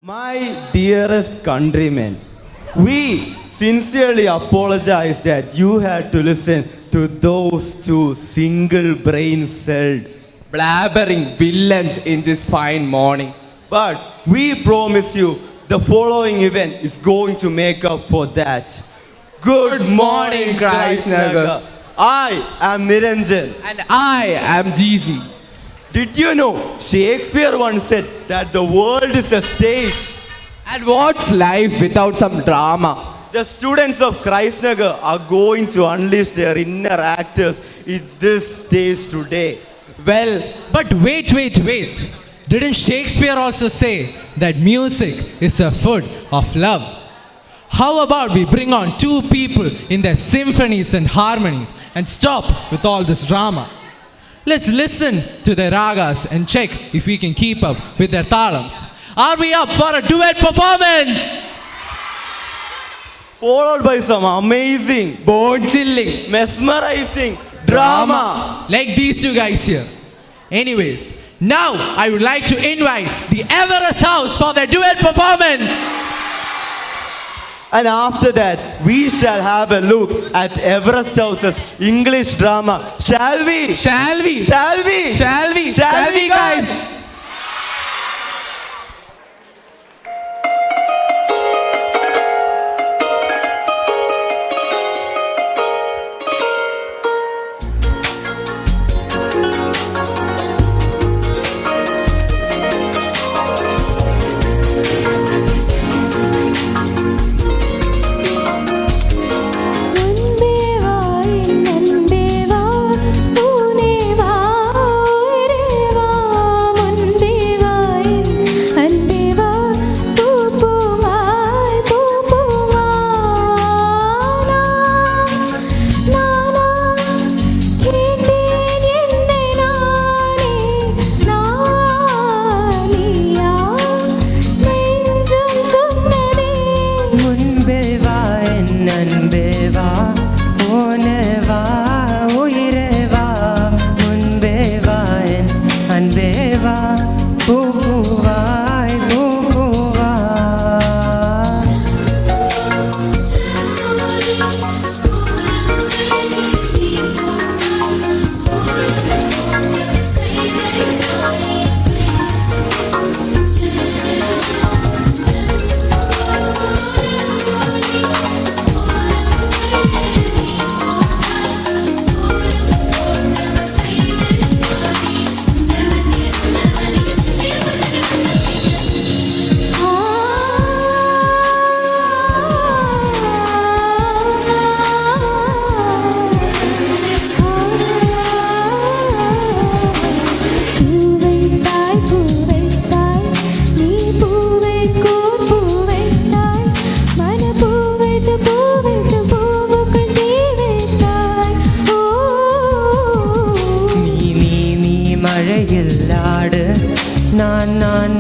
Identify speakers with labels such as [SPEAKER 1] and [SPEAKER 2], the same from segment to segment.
[SPEAKER 1] My dearest countrymen, we sincerely apologize that you had to listen to those two single brain celled
[SPEAKER 2] blabbering villains in this fine morning.
[SPEAKER 1] But we promise you the following event is going to make up for that. Good morning, Christ Nagar. I am Niranjan.
[SPEAKER 2] And I am Jeezy.
[SPEAKER 1] Did you know Shakespeare once said that the world is a stage?
[SPEAKER 2] And what's life without some drama?
[SPEAKER 1] The students of Christ Nagar are going to unleash their inner actors in this stage today.
[SPEAKER 3] Well, but wait. Didn't Shakespeare also say that music is a food of love? How about we bring on two people in their symphonies and harmonies and stop with all this drama? Let's listen to their ragas and check if we can keep up with their talams. Are we up for a duet performance?
[SPEAKER 1] Followed by some amazing,
[SPEAKER 2] Bone-chilling
[SPEAKER 1] mesmerizing drama.
[SPEAKER 3] Like these two guys here. Anyways, now I would like to invite the Everest House for their duet performance.
[SPEAKER 1] And after that, we shall have a look at Everest House's English drama. Shall we?
[SPEAKER 2] Shall we?
[SPEAKER 1] Shall we?
[SPEAKER 2] Shall we?
[SPEAKER 1] Shall we, guys?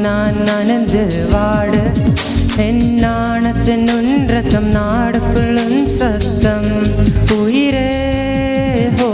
[SPEAKER 4] நான் நனந்து வாடு என் நாணத்தின் உன்றத்தம் நாடுக்குள்ளும் சத்தம் உயிரே ஹோ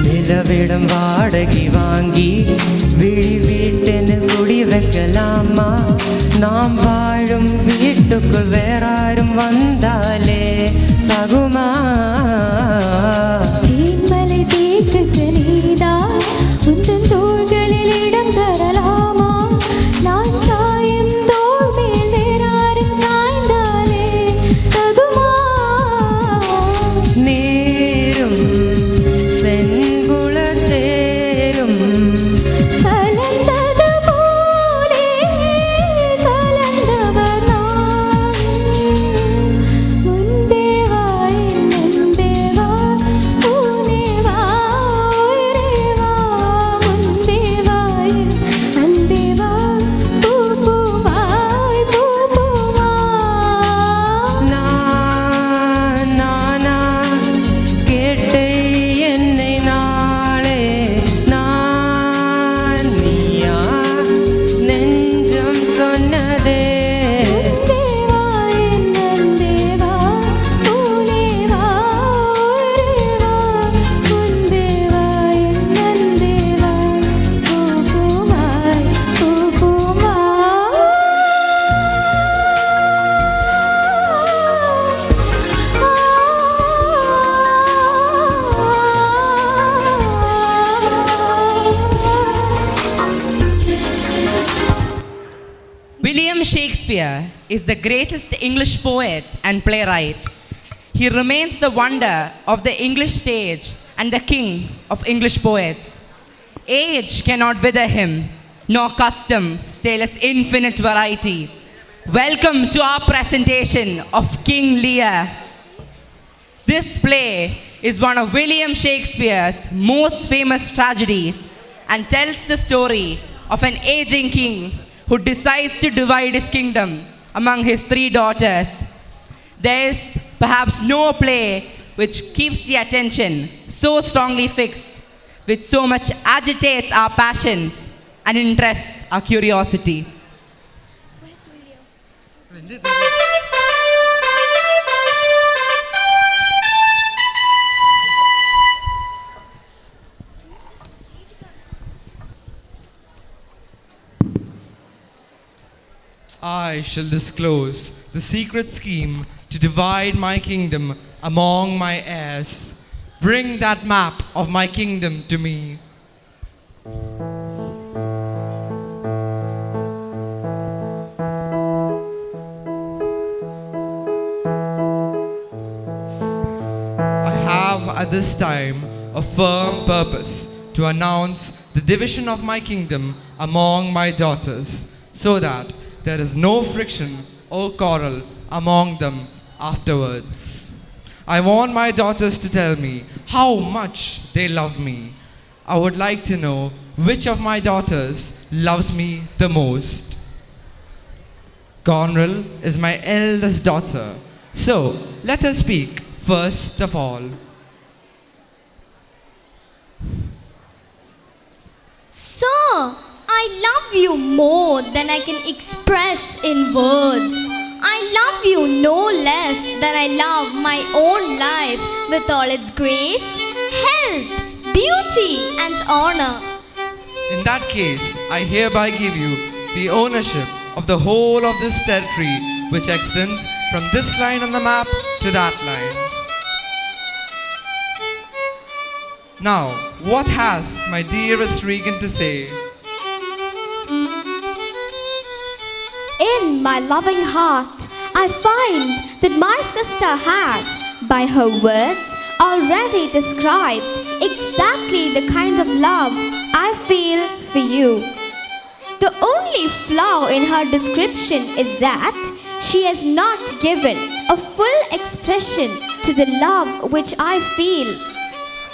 [SPEAKER 4] நிலவிடம் வாடகை வாங்கி விழி வீட்டெனில் குடி வைக்கலாமா? நாம் வாழும் வீட்டுக்குள் வேறாரும் வந்தாலே தகுமா?
[SPEAKER 5] Shakespeare is the greatest English poet and playwright. He remains the wonder of the English stage and the king of English poets. Age cannot wither him, nor custom stale his infinite variety. Welcome to our presentation of King Lear. This play is one of William Shakespeare's most famous tragedies and tells the story of an aging king who decides to divide his kingdom among his 3 daughters. There is perhaps no play which keeps the attention so strongly fixed, which so much agitates our passions and interests our curiosity.
[SPEAKER 6] I shall disclose the secret scheme to divide my kingdom among my heirs. Bring that map of my kingdom to me. I have at this time a firm purpose to announce the division of my kingdom among my daughters, so that there is no friction or quarrel among them afterwards. I want my daughters to tell me how much they love me. I would like to know which of my daughters loves me the most. Goneril is my eldest daughter, so let her speak first of all.
[SPEAKER 7] Sir, I love you more than I can express in words. I love you no less than I love my own life with all its grace, health, beauty, and honor.
[SPEAKER 6] In that case, I hereby give you the ownership of the whole of this territory, which extends from this line on the map to that line. Now, what has my dearest Regan to say?
[SPEAKER 7] In my loving heart, I find that my sister has, by her words, already described exactly the kind of love I feel for you. The only flaw in her description is that she has not given a full expression to the love which I feel.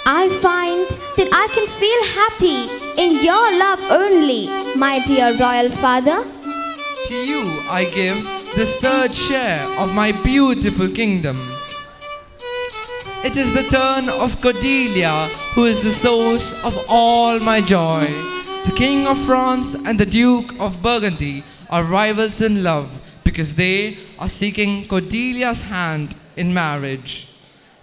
[SPEAKER 7] I find that I can feel happy in your love only, my dear royal father.
[SPEAKER 6] To you I give this third share of my beautiful kingdom. It is the turn of Cordelia, who is the source of all my joy. The King of France and the Duke of Burgundy are rivals in love because they are seeking Cordelia's hand in marriage.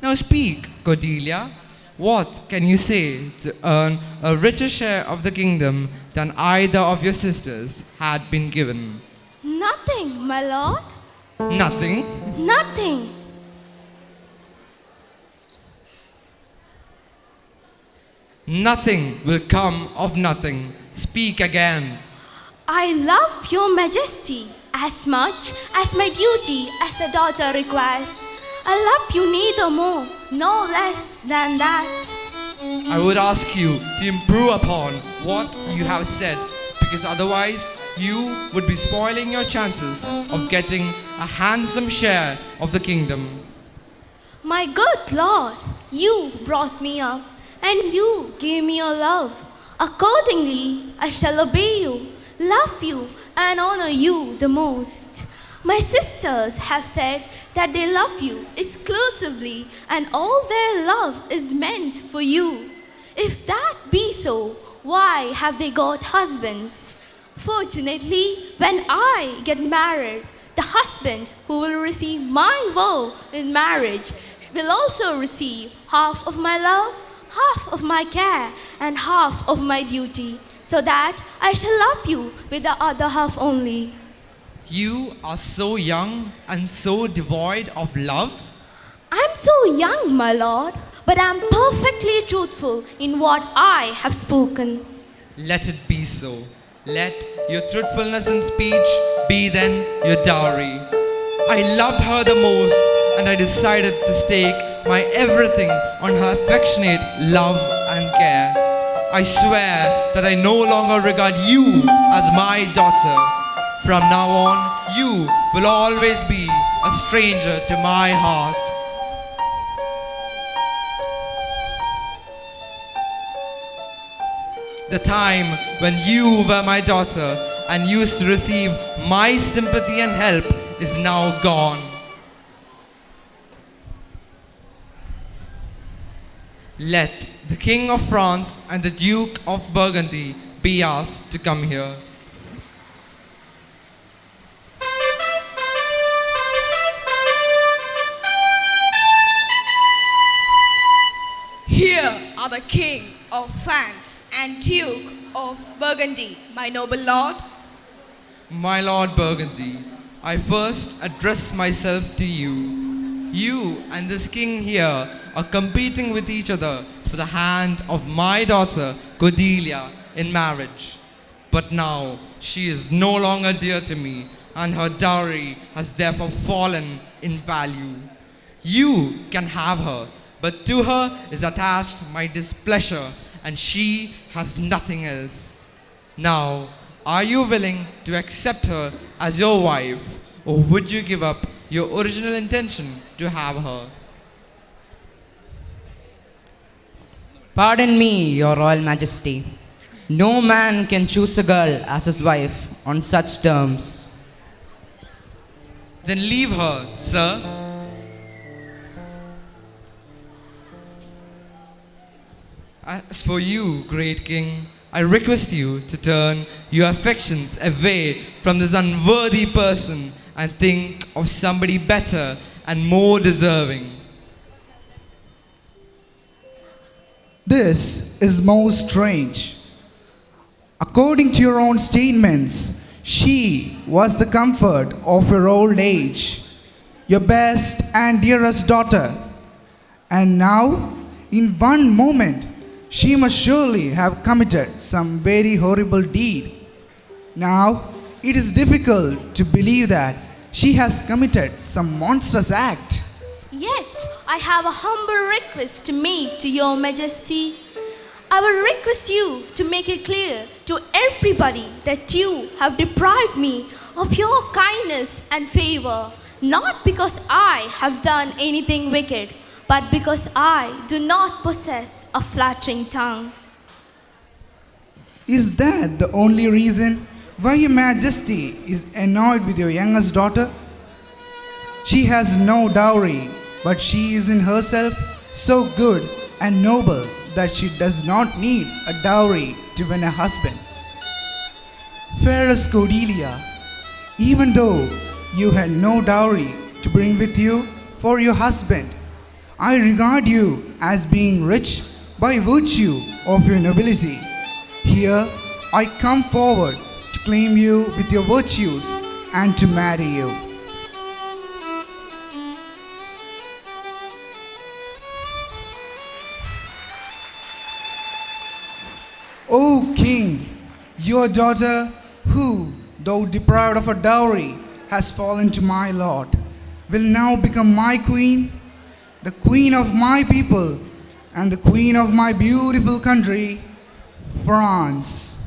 [SPEAKER 6] Now speak, Cordelia. What can you say to earn a richer share of the kingdom than either of your sisters had been given?
[SPEAKER 7] Nothing, my lord.
[SPEAKER 6] Nothing?
[SPEAKER 7] Nothing.
[SPEAKER 6] Nothing will come of nothing. Speak again.
[SPEAKER 8] I love your majesty as much as my duty as a daughter requires. I love you neither more nor less than that.
[SPEAKER 6] I would ask you to improve upon what you have said, because otherwise you would be spoiling your chances of getting a handsome share of the kingdom.
[SPEAKER 8] My good Lord, you brought me up and you gave me your love. Accordingly, I shall obey you, love you, and honor you the most. My sisters have said that they love you exclusively and all their love is meant for you. If that be so, why have they got husbands? Fortunately, when I get married, the husband who will receive my vow in marriage will also receive half of my love, half of my care, and half of my duty, so that I shall love you with the other half only.
[SPEAKER 6] You are so young and so devoid of love?
[SPEAKER 8] I'm so young, my lord, but I'm perfectly truthful in what I have spoken.
[SPEAKER 6] Let it be so. Let your truthfulness in speech be then your dowry. I loved her the most, and I decided to stake my everything on her affectionate love and care. I swear that I no longer regard you as my daughter. From now on, you will always be a stranger to my heart. The time when you were my daughter and used to receive my sympathy and help is now gone. Let the King of France and the Duke of Burgundy be asked to come here.
[SPEAKER 9] Here are the King of France and Duke of Burgundy, my noble lord.
[SPEAKER 6] My Lord Burgundy, I first address myself to you. You and this king here are competing with each other for the hand of my daughter Cordelia in marriage. But now she is no longer dear to me, and her dowry has therefore fallen in value. You can have her, but to her is attached my displeasure, and she has nothing else. Now, are you willing to accept her as your wife, or would you give up your original intention to have her?
[SPEAKER 5] Pardon me, Your Royal Majesty. No man can choose a girl as his wife on such terms.
[SPEAKER 6] Then leave her, sir. As for you, great king, I request you to turn your affections away from this unworthy person and think of somebody better and more deserving.
[SPEAKER 10] This is most strange. According to your own statements, she was the comfort of your old age, your best and dearest daughter. And now, in one moment, she must surely have committed some very horrible deed. Now, it is difficult to believe that she has committed some monstrous act.
[SPEAKER 8] Yet, I have a humble request to make to your majesty. I will request you to make it clear to everybody that you have deprived me of your kindness and favor, not because I have done anything wicked, but because I do not possess a flattering tongue.
[SPEAKER 10] Is that the only reason why your majesty is annoyed with your youngest daughter? She has no dowry, but she is in herself so good and noble that she does not need a dowry to win a husband. Fairest Cordelia, even though you had no dowry to bring with you for your husband, I regard you as being rich by virtue of your nobility. Here, I come forward to claim you with your virtues and to marry you. O King, your daughter, who, though deprived of a dowry, has fallen to my lord, will now become my queen, the queen of my people, and the queen of my beautiful country, France.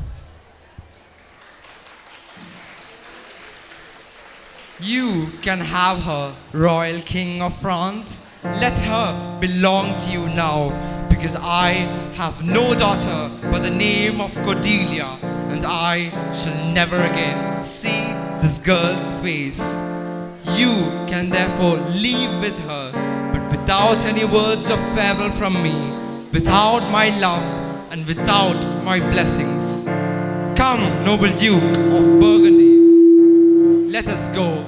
[SPEAKER 6] You can have her, royal king of France. Let her belong to you now, because I have no daughter by the name of Cordelia, and I shall never again see this girl's face. You can therefore leave with her, but without any words of farewell from me, without my love, and without my blessings. Come, noble Duke of Burgundy, let us go.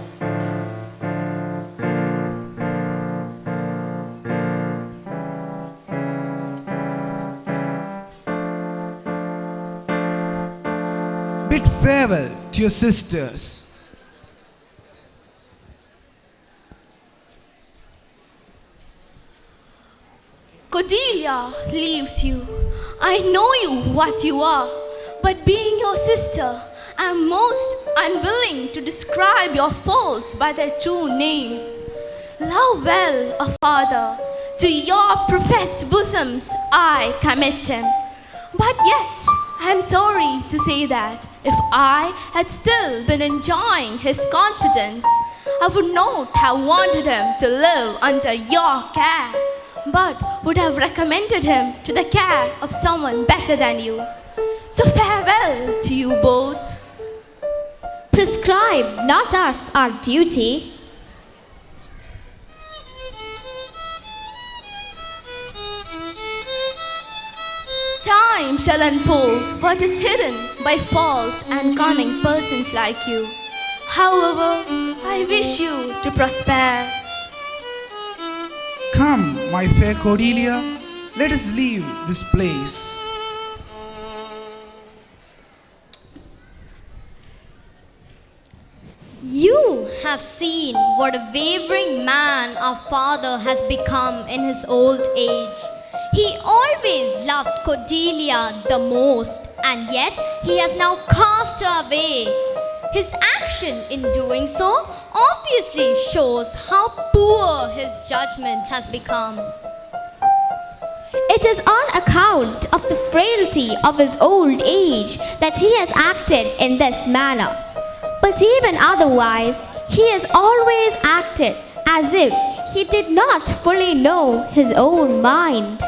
[SPEAKER 10] Bid farewell to your sisters.
[SPEAKER 8] Cordelia leaves you. I know you what you are, but being your sister, I am most unwilling to describe your faults by their true names. Love well a father, to your professed bosoms I commit him. But yet, I am sorry to say that if I had still been enjoying his confidence, I would not have wanted him to live under your care, but would have recommended him to the care of someone better than you. So farewell to you both.
[SPEAKER 7] Prescribe not us our duty.
[SPEAKER 8] Time shall unfold what is hidden by false and cunning persons like you. However, I wish you to prosper.
[SPEAKER 10] Come, my fair Cordelia, let us leave this place.
[SPEAKER 11] You have seen what a wavering man our father has become in his old age. He always loved Cordelia the most, and yet he has now cast her away. His action in doing so obviously shows how poor his judgment has become.
[SPEAKER 7] It is on account of the frailty of his old age that he has acted in this manner. But even otherwise, he has always acted as if he did not fully know his own mind.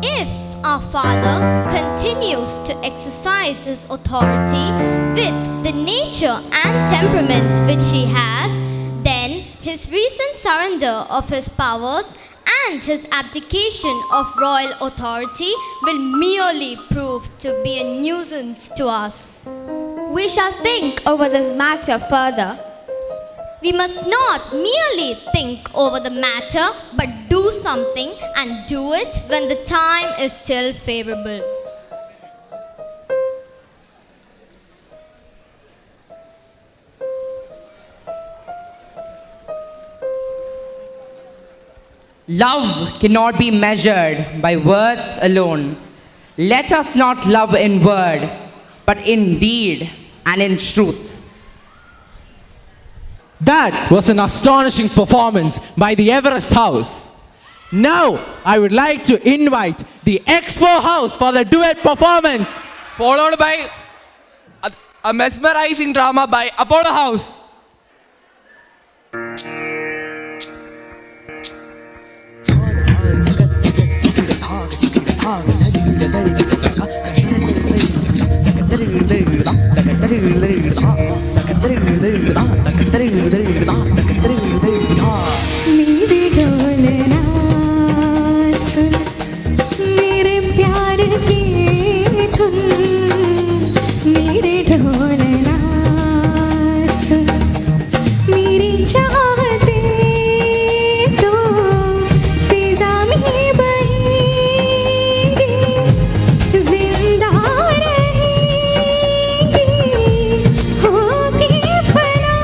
[SPEAKER 11] If our father continues to exercise his authority with the nature and temperament which he has, then his recent surrender of his powers and his abdication of royal authority will merely prove to be a nuisance to us.
[SPEAKER 7] We shall think over this matter further.
[SPEAKER 11] We must not merely think over the matter, but do something and do it when the time is still favorable.
[SPEAKER 5] Love cannot be measured by words alone. Let us not love in word, but in deed and in truth.
[SPEAKER 3] That was an astonishing performance by the Everest House. Now, I would like to invite the Expo House for the duet performance.
[SPEAKER 2] Followed by a mesmerizing drama by Apollo House.
[SPEAKER 12] मेरे ढोलना सुन मेरे प्यार की धुन मेरे ढोलना सुन मेरी चाहते तो फिजा में बहेंगी जिंदा रहेंगी होगी फना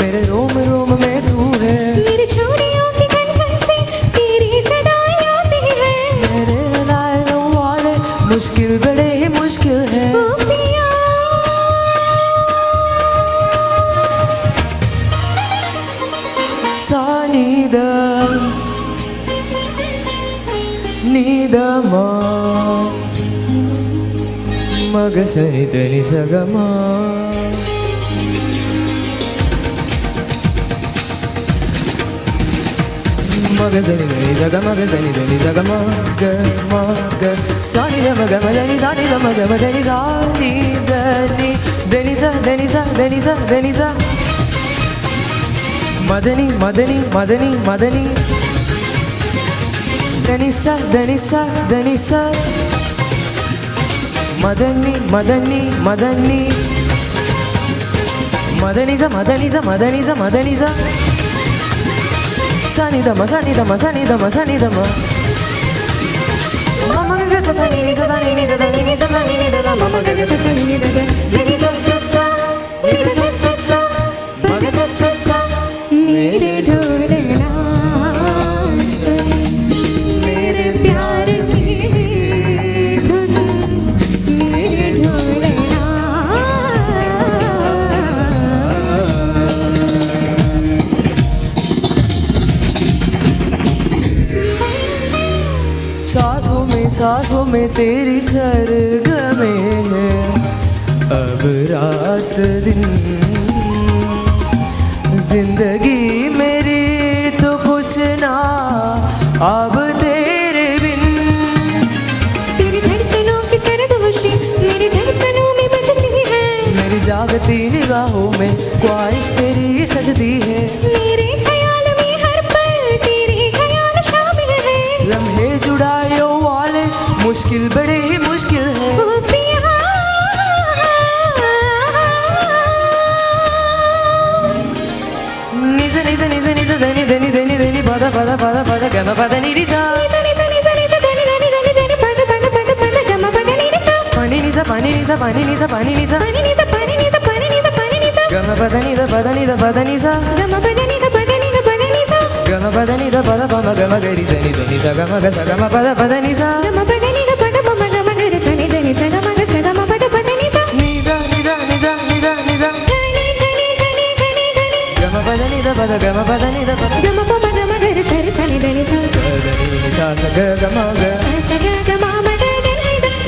[SPEAKER 4] मेरे रोम रोम में तू है
[SPEAKER 12] मेरी चूड़ियों की खनखन से तेरी सदाएं आती है
[SPEAKER 4] मेरे लाए वाले मुश्किल बड़े ही मुश्किल है
[SPEAKER 12] ओ पिया
[SPEAKER 4] सा नीद नीद मा मग सनि तनि सगमा Magazine, zaga magazine, deni zaga maga maga. Sani da maga magazine, sani da maga magazine, sani deni, deni za, deni za, deni za, deni za. Madani, Madani, Madani, Madani. Danisa, Danisa, Danisa. Madani, Madani, Madani. Madaniza, Madaniza, Madaniza, Madaniza. Sanidama, Sanidama, Sanidama, Sanidama. Mama gaga sa sa ni ni sa sa ni ni da da ni ni sa sa ni ni da da. Mama gaga sa sa ni ni da da. Ni ni sa sa sa, ni ni sa sa sa. Mama sa sa sa.
[SPEAKER 12] मेरे ढोल नाच मेरे प्यार की धुन मेरे ढोल
[SPEAKER 4] सांसों में तेरी सरगमें हैं अब रात दिन जिंदगी मेरी तो कुछ ना अब तेरे बिन
[SPEAKER 12] तेरी धड़कनों की सरगोशी मेरी धड़कनों में बजती है
[SPEAKER 4] मेरी जागती निगाहों में ख्वाहिश तेरी सजती है
[SPEAKER 12] मेरे ख्याल में हर पल तेरे ख्याल शामिल है
[SPEAKER 4] लम्हे जुड़ाए वाले मुश्किल बड़े ही मुश्किल है
[SPEAKER 12] ओ पिया
[SPEAKER 4] निज निज निज निज धनी धनी धनी धनी पद पद पद पद गम पद निरी सा पानी निसा पानी निसा पानी निसा पानी निसा गम पद निध पद निध पद निसा गम पद निध पद पम गम गरी सनि धनि सा गम ग सा गम पद पद निसा निजा निजा निजा निजा निजा गम पद निध पद गम पद निध पद धनि सा स ग गम ग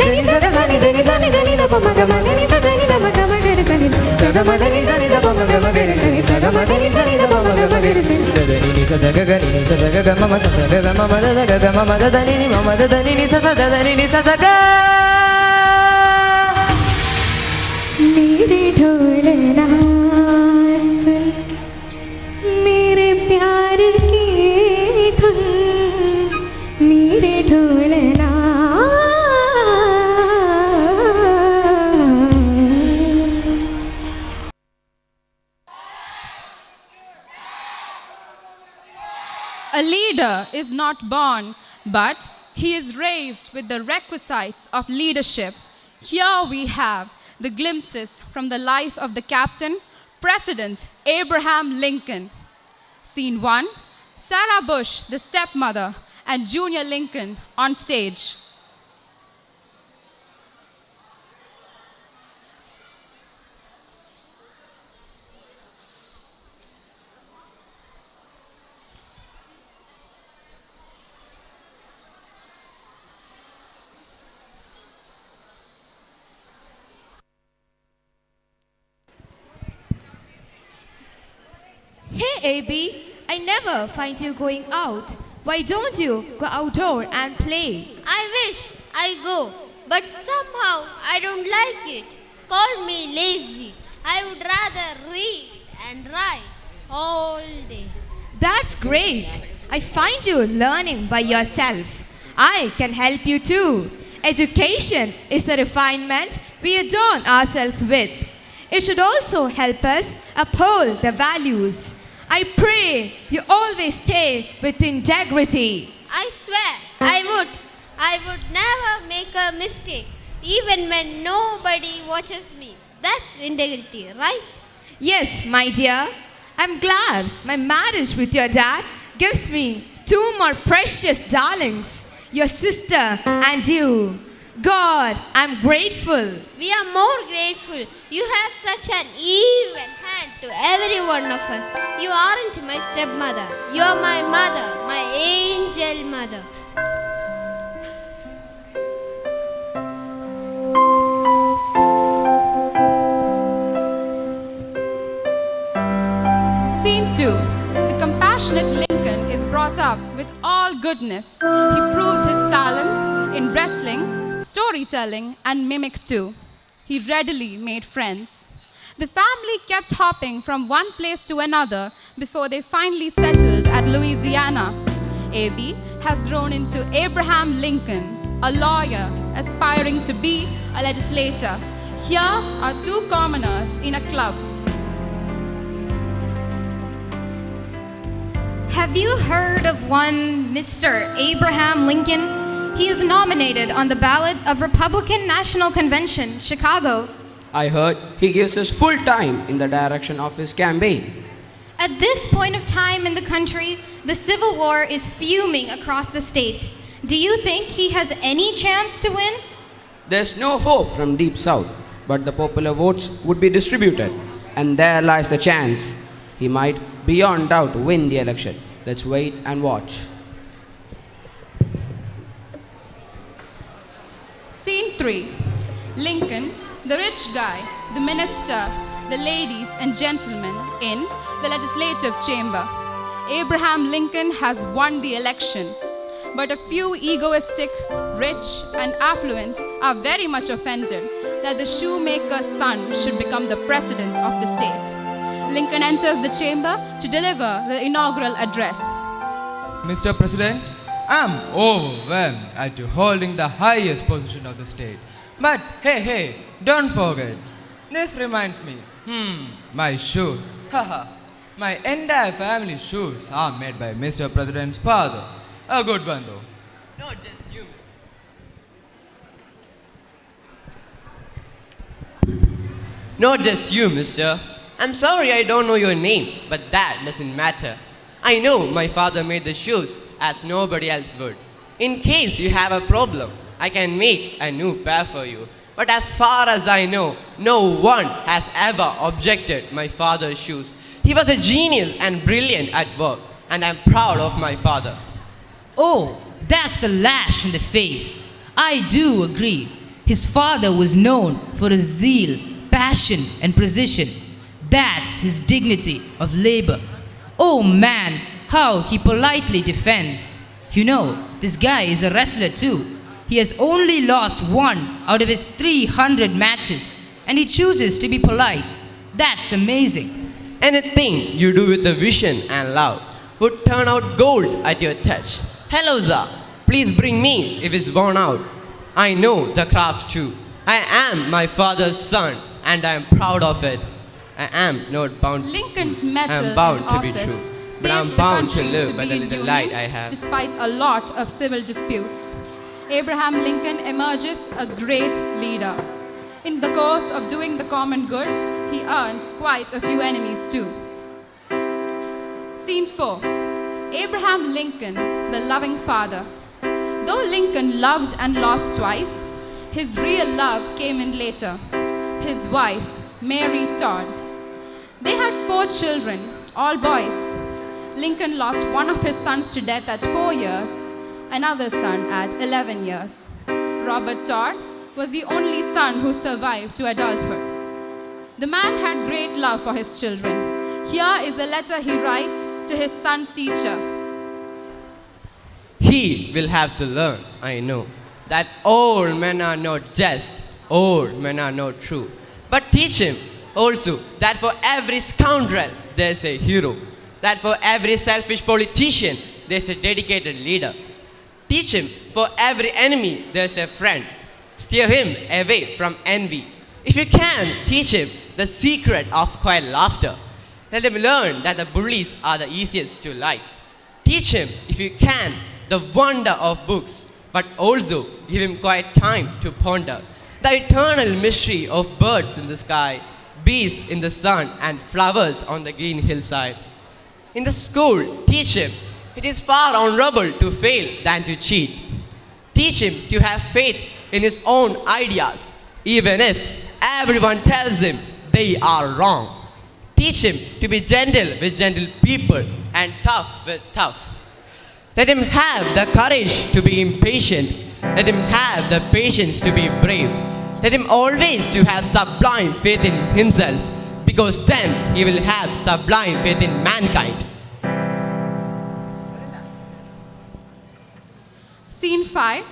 [SPEAKER 4] धनि सा ग सनि धनि सा नि धनि ध पम गम धनि सा धनि ध म गम गरि सनि स ग म धनि सा नि ध पम गम गरि सनि स ग म धनि सा नि ध पम गम गरि सनि ध धनि नि सा स ग ग नि नि सा स ग ग म म स स ग ग म म ध ध ग ग म म ध धनि नि म म ध धनि नि सा स ध धनि नि सा स ग
[SPEAKER 12] मेरे ढोल नाच मेरे प्यार की धुन मेरे ढोल नाच
[SPEAKER 13] A leader is not born, but he is raised with the requisites of leadership. Here we have the glimpses from the life of the captain, President Abraham Lincoln. Scene 1, Sarah Bush, the stepmother, and Junior Lincoln on stage.
[SPEAKER 9] Hey, AB, I never find you going out. Why don't you go outdoor and play?
[SPEAKER 11] I wish I go, but somehow I don't like it. Call me lazy. I would rather read and write all day.
[SPEAKER 9] That's great. I find you learning by yourself. I can help you too. Education is the refinement we adorn ourselves with. It should also help us uphold the values. I pray you always stay with integrity.
[SPEAKER 11] I swear I would never make a mistake, even when nobody watches me. That's integrity, right?
[SPEAKER 9] Yes, my dear. I'm glad my marriage with your dad gives me two more precious darlings, your sister and you. God, I'm grateful.
[SPEAKER 11] We are more grateful. You have such an even hand to every one of us. You aren't my stepmother. You are my mother, my angel mother.
[SPEAKER 13] Scene 2. The compassionate Lincoln is brought up with all goodness. He proves his talents in wrestling, storytelling, and mimic too. He readily made friends. The family kept hopping from one place to another before they finally settled at Louisiana. AB has grown into Abraham Lincoln, a lawyer aspiring to be a legislator. Here are two commoners in a club.
[SPEAKER 14] Have you heard of one Mr. Abraham Lincoln? He is nominated on the ballot of Republican National Convention, Chicago.
[SPEAKER 15] I heard he gives his full time in the direction of his campaign.
[SPEAKER 14] At this point of time in the country, the Civil War is fuming across the state. Do you think he has any chance to win?
[SPEAKER 15] There's no hope from Deep South, but the popular votes would be distributed, and there lies the chance. He might, beyond doubt, win the election. Let's wait and watch.
[SPEAKER 13] Scene 3. Lincoln, the rich guy, the minister, the ladies and gentlemen in the legislative chamber. Abraham Lincoln has won the election, but a few egoistic, rich and affluent are very much offended that the shoemaker's son should become the president of the state. Lincoln enters the chamber to deliver the inaugural address.
[SPEAKER 6] Mr. President, I'm overwhelmed at you holding the highest position of the state. But hey, don't forget. This reminds me, my shoes. Haha, my entire family's shoes are made by Mr. President's father. A good one though.
[SPEAKER 1] Not just you. Not just you, mister. I'm sorry I don't know your name, but that doesn't matter. I know my father made the shoes as nobody else would. In case you have a problem, I can make a new pair for you. But as far as I know, no one has ever objected my father's shoes. He was a genius and brilliant at work, and I'm proud of my father.
[SPEAKER 5] Oh, that's a lash in the face. I do agree. His father was known for his zeal, passion, and precision. That's his dignity of labor. Oh man, how he politely defends. You know, this guy is a wrestler too. He has only lost one out of his 300 matches, and he chooses to be polite. That's amazing.
[SPEAKER 1] Anything you do with a vision and love would turn out gold at your touch. Hello, sir. Please bring me if it's worn out. I know the craft too. I am my father's son, and I am proud of it. I am not bound.
[SPEAKER 13] Lincoln's
[SPEAKER 1] I
[SPEAKER 13] mettle
[SPEAKER 1] am bound
[SPEAKER 13] in
[SPEAKER 1] to be
[SPEAKER 13] office
[SPEAKER 1] true, but
[SPEAKER 13] saves
[SPEAKER 1] I'm
[SPEAKER 13] the
[SPEAKER 1] bound to
[SPEAKER 13] country
[SPEAKER 1] live by
[SPEAKER 13] be
[SPEAKER 1] the
[SPEAKER 13] in
[SPEAKER 1] little
[SPEAKER 13] union
[SPEAKER 1] light I have.
[SPEAKER 13] despite a lot of civil disputes. Abraham Lincoln emerges a great leader. In the course of doing the common good, he earns quite a few enemies too. Scene 4. Abraham Lincoln, the loving father. Though Lincoln loved and lost twice, his real love came in later. His wife, Mary Todd. They had 4 children, all boys. Lincoln lost one of his sons to death at 4 years, another son at 11 years. Robert Todd was the only son who survived to adulthood. The man had great love for his children. Here is a letter he writes to his son's teacher.
[SPEAKER 1] He will have to learn, I know, that old men are not just, old men are not true. But teach him also that for every scoundrel there's a hero, that for every selfish politician there's a dedicated leader. Teach him for every enemy there's a friend. Steer him away from envy. If you can, teach him the secret of quiet laughter. Let him learn that the bullies are the easiest to like. Teach him, if you can, the wonder of books, but also give him quiet time to ponder the eternal mystery of birds in the sky, bees in the sun, and flowers on the green hillside. In the school, teach him it is far honorable to fail than to cheat. Teach him to have faith in his own ideas, even if everyone tells him they are wrong. Teach him to be gentle with gentle people and tough with tough. Let him have the courage to be impatient. Let him have the patience to be brave. Let him always to have sublime faith in himself, because then he will have sublime faith in mankind.
[SPEAKER 13] Scene 5.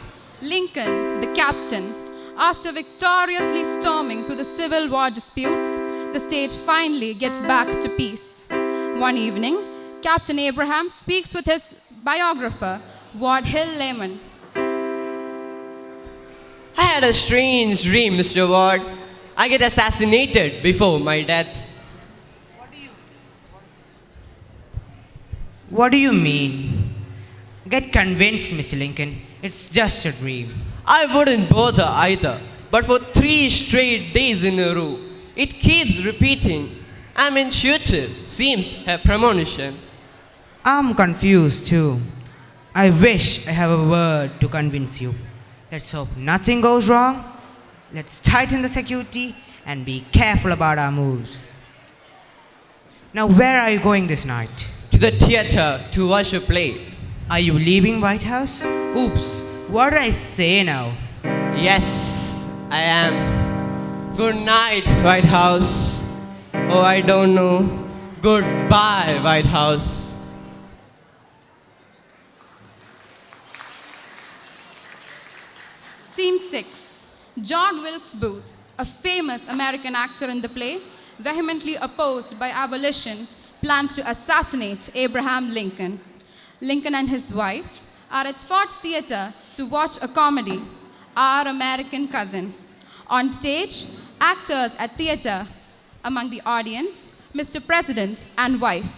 [SPEAKER 13] Lincoln, the captain. After victoriously storming through the Civil War disputes, the state finally gets back to peace. One evening, Captain Abraham speaks with his biographer, Ward Hill Layman.
[SPEAKER 1] I had a strange dream, Mr. Ward. I get assassinated before my death.
[SPEAKER 16] What do you mean? Get convinced, Mr. Lincoln. It's just a dream.
[SPEAKER 1] I wouldn't bother either, but for 3 straight days in a row, it keeps repeating. I'm intuitive, seems a premonition.
[SPEAKER 16] I'm confused too. I wish I have a word to convince you. Let's hope nothing goes wrong. Let's tighten the security and be careful about our moves. Now, where are you going this night?
[SPEAKER 1] To the theater to watch a play.
[SPEAKER 16] Are you leaving White House? Oops, what did I say now?
[SPEAKER 1] Yes, I am. Good night, White House. Oh, I don't know. Goodbye, White House.
[SPEAKER 13] Scene 6. John Wilkes Booth, a famous American actor in the play, vehemently opposed by abolition, plans to assassinate Abraham Lincoln. Lincoln and his wife are at Ford's Theater to watch a comedy, Our American Cousin. On stage, actors at theater. Among the audience, Mr. President and wife.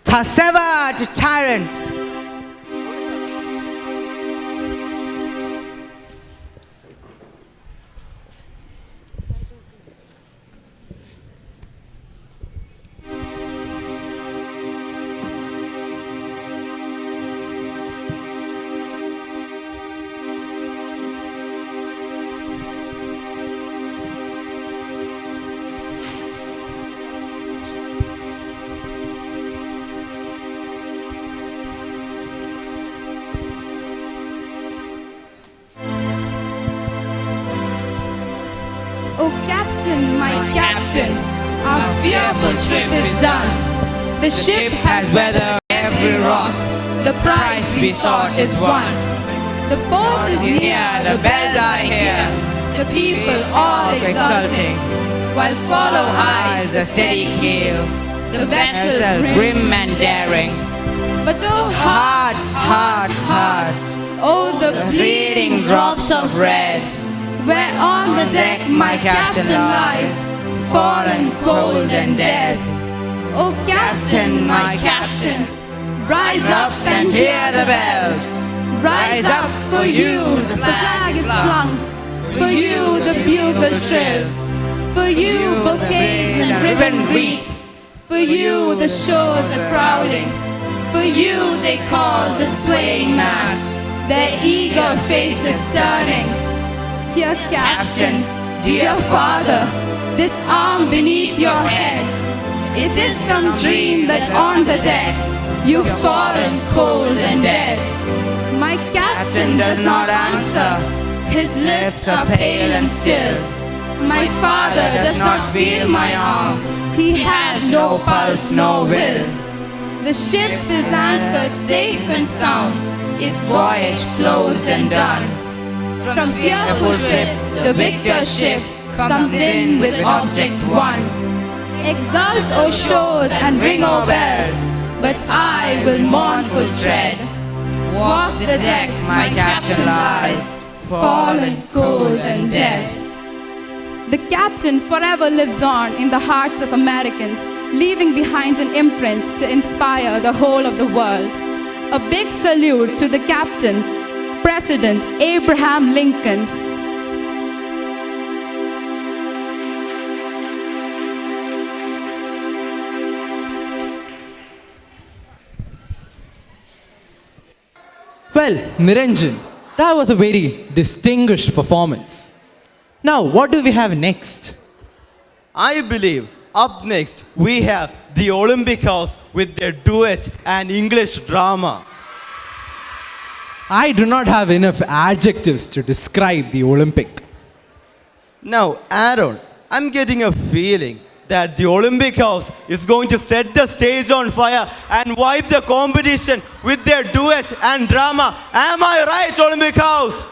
[SPEAKER 16] Tasseva to tyrants!
[SPEAKER 13] Oh Captain, my Captain, our fearful trip is done. The ship has weathered every rock. The prize we sought is won. The port is near, the bells are here. The people all exulting, while follow eyes the steady keel. The vessel grim and daring. But oh heart, heart, heart, oh the bleeding drops of red, where on the deck my captain lies, fallen cold and dead. Oh Captain, my Captain, rise up and hear the bells. Rise up, for you the flag is flung, for you the bugle trills, for you bouquets and ribbon wreaths, for you the shores are crowding, for you they call the swaying mass, their eager faces turning. Dear Captain, dear Father, this arm beneath your head, it is some dream that on the deck you've fallen cold and dead. My Captain does not answer, his lips are pale and still. My father does not feel my arm, he has no pulse nor will. The ship is anchored safe and sound, its voyage closed and done. From fearful trip, the victor ship comes in with object one. Exult, O shores, and ring, O bells, but I will mournful tread. Walk the deck, my captain lies, fallen cold and dead. The captain forever lives on in the hearts of Americans, leaving behind an imprint to inspire the whole of the world. A big salute to the captain, President Abraham Lincoln.
[SPEAKER 3] Well, Niranjan, that was a very distinguished performance. Now, what do we have next?
[SPEAKER 17] I believe Up next, we have the Olympic House with their duet and English drama.
[SPEAKER 3] I do not have enough adjectives to describe the Olympic.
[SPEAKER 17] Now, Aaron, I'm getting a feeling that the Olympic House is going to set the stage on fire and wipe the competition with their duet and drama. Am I right, Olympic House?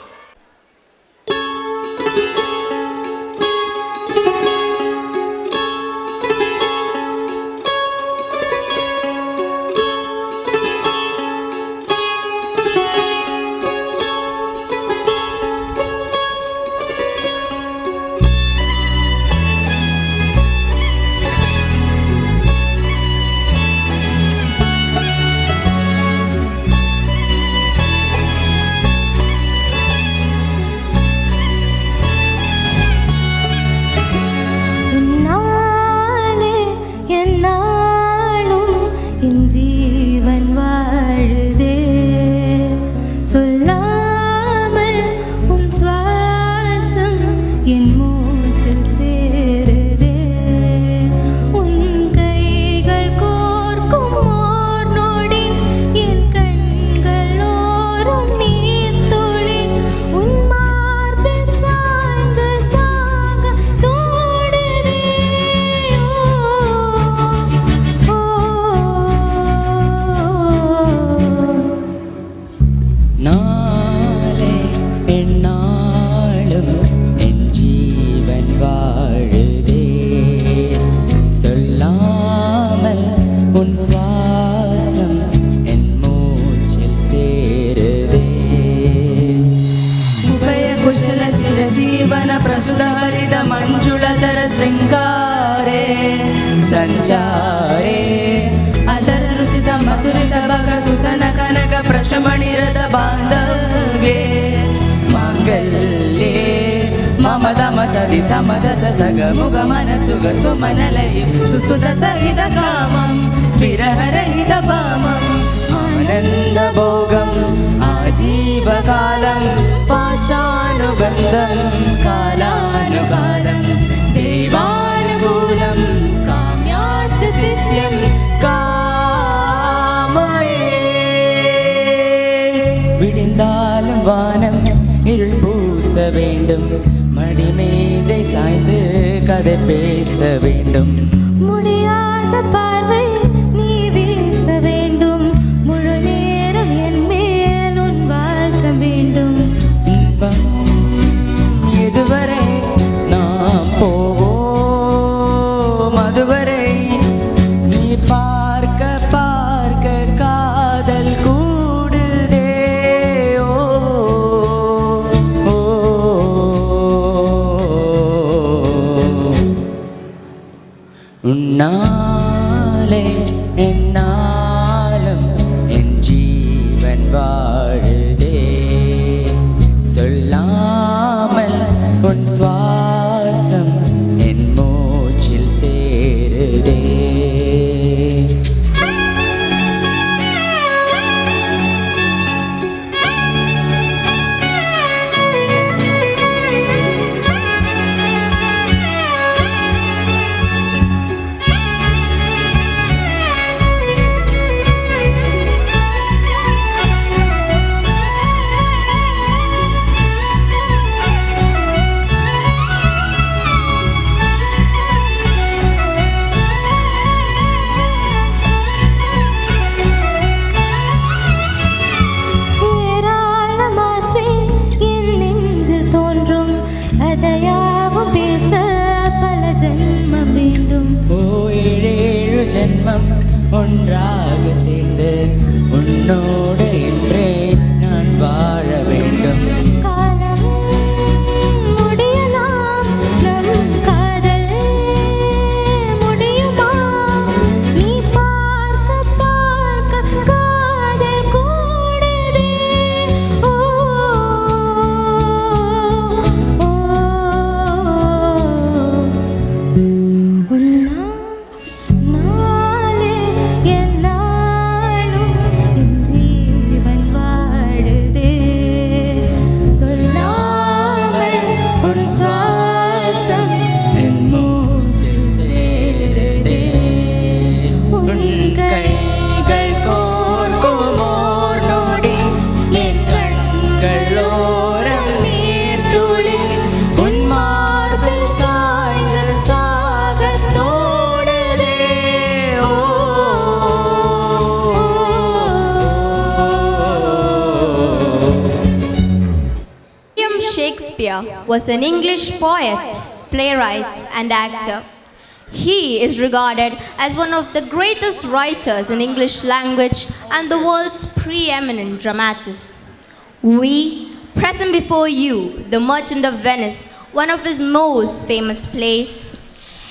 [SPEAKER 18] ಸಂಚಾರೇ ಅದರ ರುಚಿತ ಮಧುರಿತ ಬಗ ಸುತನ ಕನಕ ಪ್ರಶಮಣಿರದ ಬಾಂಧವ್ಯೇ ಮಾಂಗಲ್ಯೇ ಮಮ ದಮ ಸದಿ ಸಮದ ಸಗ ಮುಗ ಮನಸುಗ ಸುಮನಲೈ ಸುಸುತ ಸಹಿತ ಕಾಮಂ ವಿರಹರಹಿತ ಪಾಮಂ ಆನಂದ ಭೋಗಂ ಆಜೀವಕಾಲಂ ಪಾಶಾನುಬಂಧಂ ಕಾಲಾನುಕಾಲಂ देवानुकूलं काम्याच सिद्ध्यं कामये விடிந்தாலும் வானம் இருள் பூச வேண்டும் மடிமேதை சாய்ந்து கதை பேச வேண்டும்
[SPEAKER 12] முடியாத பார்வை நீ வீச வேண்டும் முழு நேரம் என் மேல் உன் வாசம் வேண்டும்
[SPEAKER 18] இன்பம் எதுவரை நாம் போவோம் அதுவரை நீ பார்க்க பார்க்க காதல் கூடுதே ஓ ஓ உன்னாலே என்னாலும் என் ஜீவன் வாழுதே சொல்லாமல் உன் சுவாசம் என் மூச்சில் சேருதே ஜென்மம் ஒன்றாக சேர்ந்து உன்னோடு என்றே நான் வாழ வேண்டும்
[SPEAKER 12] காலம் முடியலாம் நம் காதல் முடியுமா நீ பார்க்க பார்க்க காதல் கூடுதே ஓ ஓ உன்னா நாளே என்னாலும்
[SPEAKER 11] Shakespeare was an English poet, playwright, and actor. He is regarded as one of the greatest writers in English language and the world's preeminent dramatist. We present before you The Merchant of Venice, one of his most famous plays.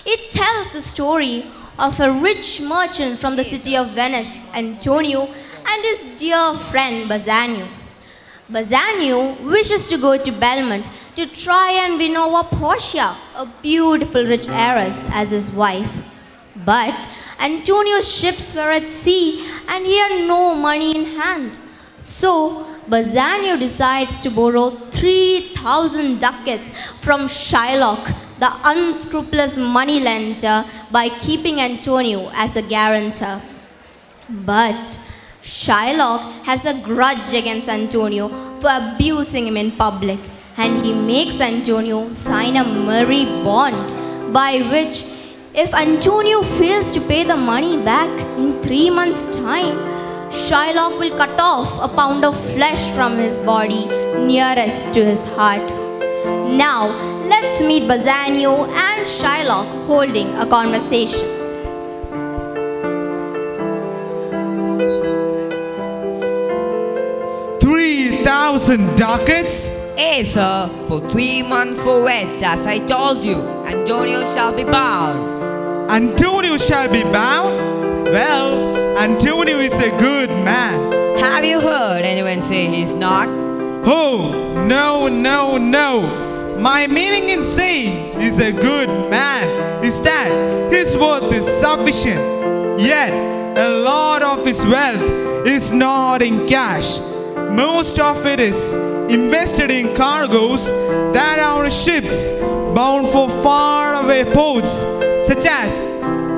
[SPEAKER 11] It tells the story of a rich merchant from the city of Venice, Antonio, and his dear friend Bassanio. Bassanio wishes to go to Belmont to try and win over Portia, a beautiful rich heiress, as his wife. But Antonio's ships were at sea and he had no money in hand. So Bassanio decides to borrow 3,000 ducats from Shylock, the unscrupulous moneylender, by keeping Antonio as a guarantor. But Shylock has a grudge against Antonio for abusing him in public, and he makes Antonio sign a merry bond by which, if Antonio fails to pay the money back in 3 months' time, Shylock will cut off a pound of flesh from his body nearest to his heart. Now, let's meet Bassanio and Shylock holding a conversation.
[SPEAKER 6] 3,000 ducats?
[SPEAKER 19] Hey, sir, for 3 months for wets, as I told you, Antonio shall be bound.
[SPEAKER 6] Antonio shall be bound? Well, Antonio is a good man.
[SPEAKER 19] Have you heard anyone say he's not?
[SPEAKER 6] Oh, no, no, no. My meaning in saying he's a good man is that his worth is sufficient. Yet, a lot of his wealth is not in cash. Most of it is invested in cargoes that are ships bound for faraway ports such as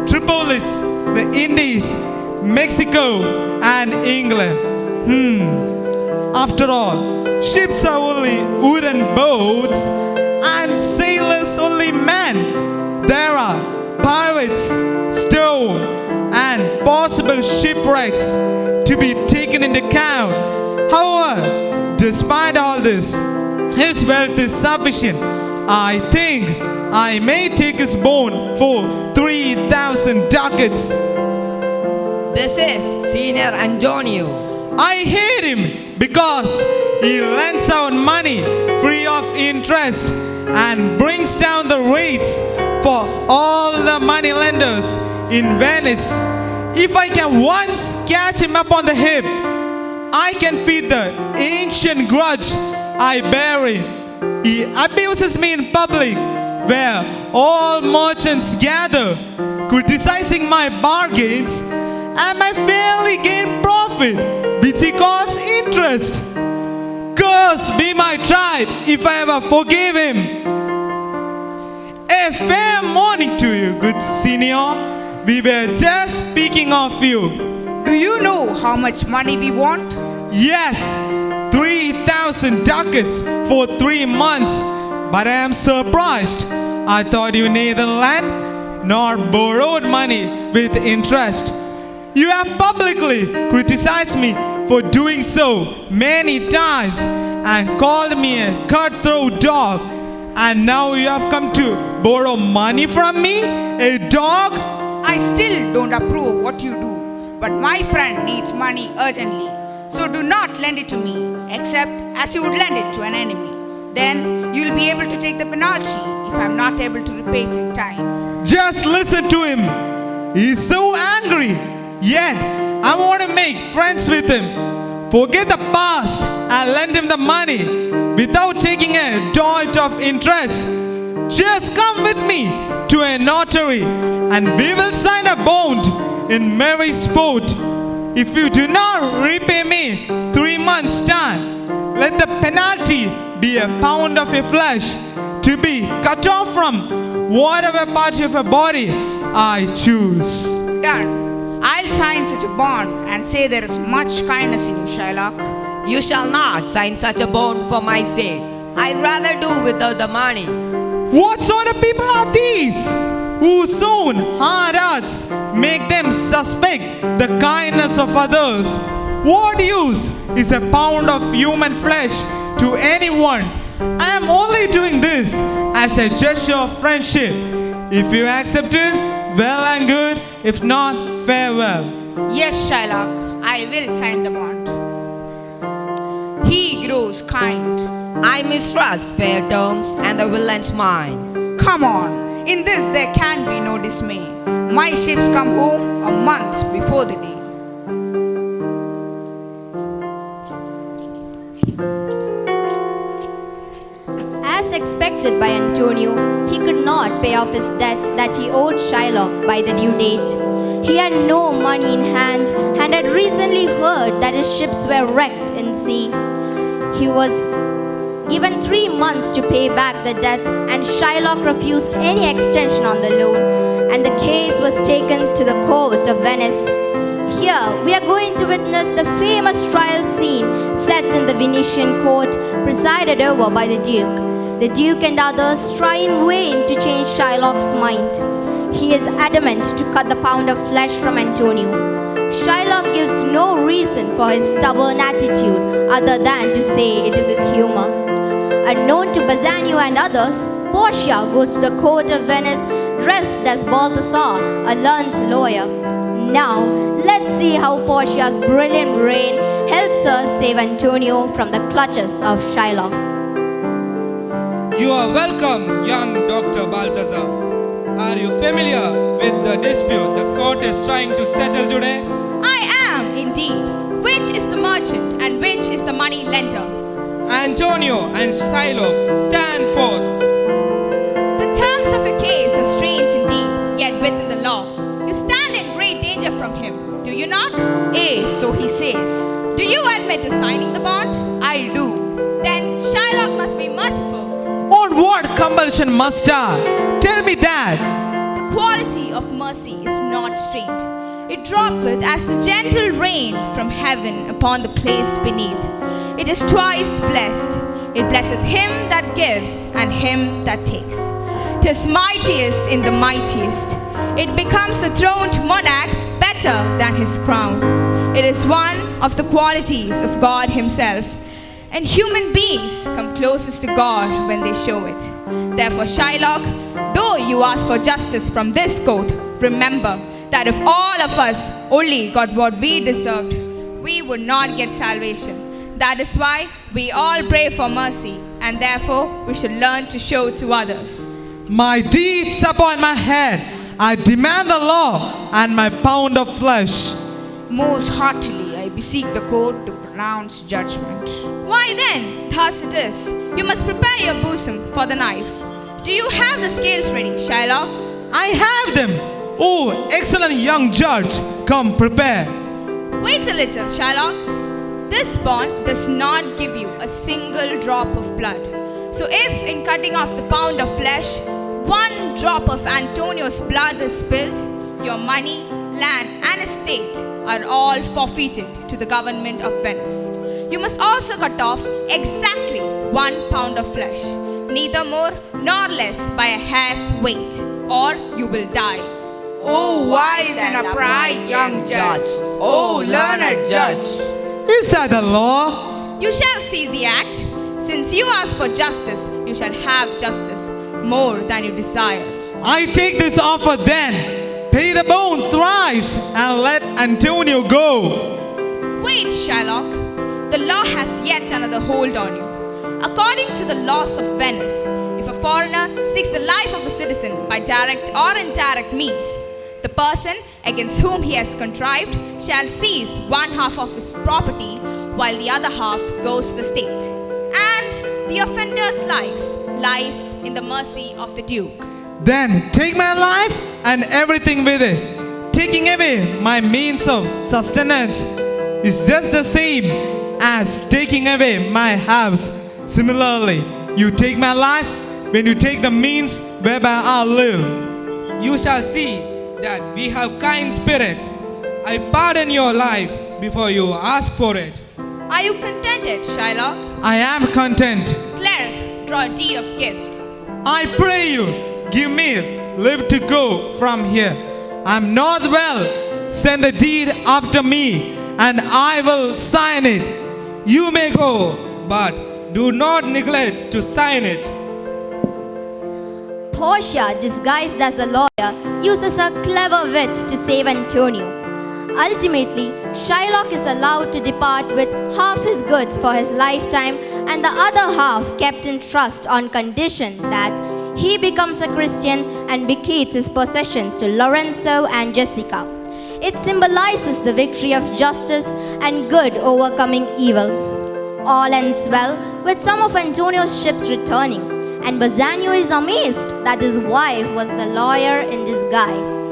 [SPEAKER 6] Tripolis, the Indies, Mexico, and England. After all, ships are only wooden boats and sailors only men. There are pirates, storm, and possible shipwrecks to be taken into account. However, despite all this, his wealth is sufficient. I think I may take his bond for 3,000 ducats.
[SPEAKER 19] This is Senior Antonio.
[SPEAKER 6] I hate him because he lends out money free of interest and brings down the rates for all the money lenders in Venice. If I can once catch him up on the hip, I can feed the ancient grudge I bear him. He abuses me in public, where all merchants gather, criticizing my bargains, and I fairly gain profit, which he calls interest. Cursed be my tribe if I ever forgive him. A fair morning to you, good senior. We were just speaking of you.
[SPEAKER 20] Do you know how much money we want?
[SPEAKER 6] Yes, 3,000 ducats for 3 months. But I am surprised. I thought you neither lent nor borrowed money with interest. You have publicly criticized me for doing so many times and called me a cutthroat dog. And now you have come to borrow money from me, a dog?
[SPEAKER 20] I still don't approve of what you do, but my friend needs money urgently. So do not lend it to me, except as you would lend it to an enemy. Then you'll be able to take the penalty if I'm not able to repay it in time.
[SPEAKER 6] Just listen to him. He's so angry. Yet, I want to make friends with him. Forget the past and lend him the money without taking a dot of interest. Just come with me to a notary and we will sign a bond in merry sport. If you do not repay me 3 months' time, let the penalty be a pound of your flesh to be cut off from whatever part of your body I choose.
[SPEAKER 20] Done. I'll sign such a bond and say there is much kindness in you, Shylock.
[SPEAKER 19] You shall not sign such a bond for my sake. I'd rather do without the money.
[SPEAKER 6] What sort of people are these? Whose own hard hearts make them suspect the kindness of others. What use is a pound of human flesh to anyone
[SPEAKER 21] I am only doing this as a gesture of friendship. If you accept it, well and good. If not, farewell.
[SPEAKER 20] Yes, Shylock, I will sign the bond. He grows kind.
[SPEAKER 19] I mistrust fair terms and the villain's mind.
[SPEAKER 20] Come on, in this there can be no dismay. My ships come home a month before the day.
[SPEAKER 7] As expected by Antonio, he could not pay off his debt that he owed Shylock by the due date. He had no money in hand and had recently heard that his ships were wrecked in sea. He was given 3 months to pay back the debt, and Shylock refused any extension on the loan, and the case was taken to the court of Venice. Here, we are going to witness the famous trial scene set in the Venetian court, presided over by the Duke. The Duke and others try in vain to change Shylock's mind. He is adamant to cut the pound of flesh from Antonio. Shylock gives no reason for his stubborn attitude other than to say it is his humor. Unknown to Bassanio and others, Portia goes to the court of Venice dressed as Balthasar, a learned lawyer. Now, let's see how Portia's brilliant brain helps her save Antonio from the clutches of Shylock.
[SPEAKER 21] You are welcome, young Dr. Balthazar. Are you familiar with the dispute the court is trying to settle today?
[SPEAKER 9] I am, indeed. Which is the merchant and which is the money lender?
[SPEAKER 21] Antonio and Shylock, stand forth.
[SPEAKER 9] The terms of your case are strange indeed, yet within the law. You stand in great danger from him, do you not?
[SPEAKER 20] So he says.
[SPEAKER 9] Do you admit to signing the bond?
[SPEAKER 20] I do.
[SPEAKER 9] Then Shylock must be merciful.
[SPEAKER 21] On what compulsion must I? Tell me that.
[SPEAKER 9] The quality of mercy is not strained. It droppeth as the gentle rain from heaven upon the place beneath. It is twice blessed. It blesseth him that gives and him that takes. 'Tis mightiest in the mightiest. It becomes the throned monarch better than his crown. It is one of the qualities of God himself. And human beings come closest to God when they show it. Therefore, Shylock, though you ask for justice from this court, remember that if all of us only got what we deserved, we would not get salvation. That is why we all pray for mercy, and therefore we should learn to show to others.
[SPEAKER 21] My deeds upon my head, I demand the law and my pound of flesh.
[SPEAKER 20] Most heartily I beseech the court to pronounce judgment.
[SPEAKER 9] Why then, thus it is, you must prepare your bosom for the knife. Do you have the scales ready, Shylock?
[SPEAKER 21] I have them. Oh, excellent young judge, come prepare.
[SPEAKER 9] Wait a little, Shylock. This bond does not give you a single drop of blood. So if in cutting off the pound of flesh, 1 drop of Antonio's blood is spilled, your money, land and estate are all forfeited to the government of Venice. You must also cut off exactly 1 pound of flesh, neither more nor less by a hair's weight, or you will die.
[SPEAKER 20] Oh, wise and upright young judge. Oh, learned judge.
[SPEAKER 21] Is that the law?
[SPEAKER 9] You shall see the act. Since you ask for justice, you shall have justice, more than you desire.
[SPEAKER 21] I take this offer then. Pay the bond thrice and let Antonio go.
[SPEAKER 9] Wait, Shylock. The law has yet another hold on you. According to the laws of Venice, if a foreigner seeks the life of a citizen by direct or indirect means, the person against whom he has contrived shall seize 1/2 of his property, while the other half goes to the state. And the offender's life lies in the mercy of the Duke.
[SPEAKER 21] Then take my life and everything with it. Taking away my means of sustenance is just the same as taking away my house. Similarly, you take my life when you take the means whereby I live. You shall see that we have kind spirits. I pardon your life before you ask for it.
[SPEAKER 9] Are you contented, Shylock?
[SPEAKER 21] I am content.
[SPEAKER 9] Cleric, draw a deed of gift.
[SPEAKER 21] I pray you, give me leave to go from here. I'm not well. Send the deed after me, and I will sign it. You may go, but do not neglect to sign it.
[SPEAKER 11] Portia, disguised as a lawyer, uses her clever wits to save Antonio. Ultimately, Shylock is allowed to depart with half his goods for his lifetime and the other half kept in trust on condition that he becomes a Christian and bequeaths his possessions to Lorenzo and Jessica. It symbolizes the victory of justice and good overcoming evil. All ends well with some of Antonio's ships returning, and Bassanio is amazed that his wife was the lawyer in disguise.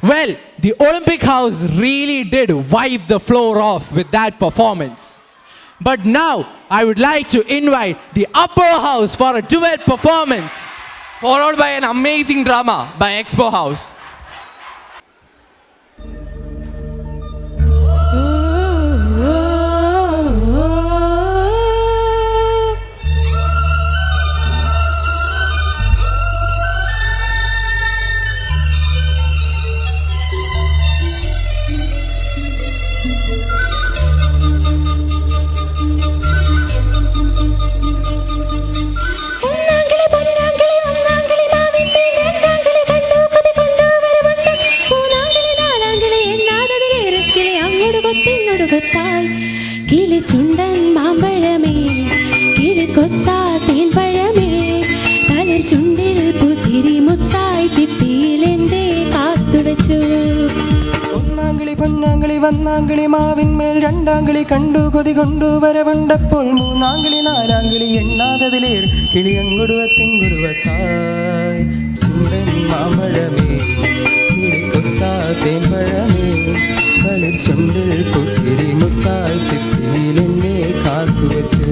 [SPEAKER 3] Well, the Olympic House really did wipe the floor off with that performance. But now, I would like to invite the upper house for a duet performance,
[SPEAKER 2] followed by an amazing drama by Expo House.
[SPEAKER 12] ചുണ്ടൻ മാമ്പഴമേ കിളിക്കൊത്താ തേൻപഴമേ തളിർ ചുണ്ടിൽ പുതിരി മുത്തായി ചിപ്പിയിലെന്തേ കാത്തുവച്ചു
[SPEAKER 8] ഒന്നാങ്കിളി പൊന്നാങ്കിളി വന്നാങ്കിളി മാവിന്മേൽ രണ്ടാങ്കിളി കണ്ടു കൊതി കൊണ്ടു വരവുണ്ടപ്പോൾ മൂന്നാങ്കിളി നാലാങ്കിളി എണ്ണാതതിലേർ കിളിയങ്കൊടുവത്തിങ്കൊടുവത്തായി ചുണ്ടൻ മാമ്പഴമേ കിളിക്കൊത്താ തേൻപഴമേ തളിർ ചുണ്ടിൽ പുതിരി മുത്തായി ചിപ്പിയിലെന്നെ കാത്തുവച്ചു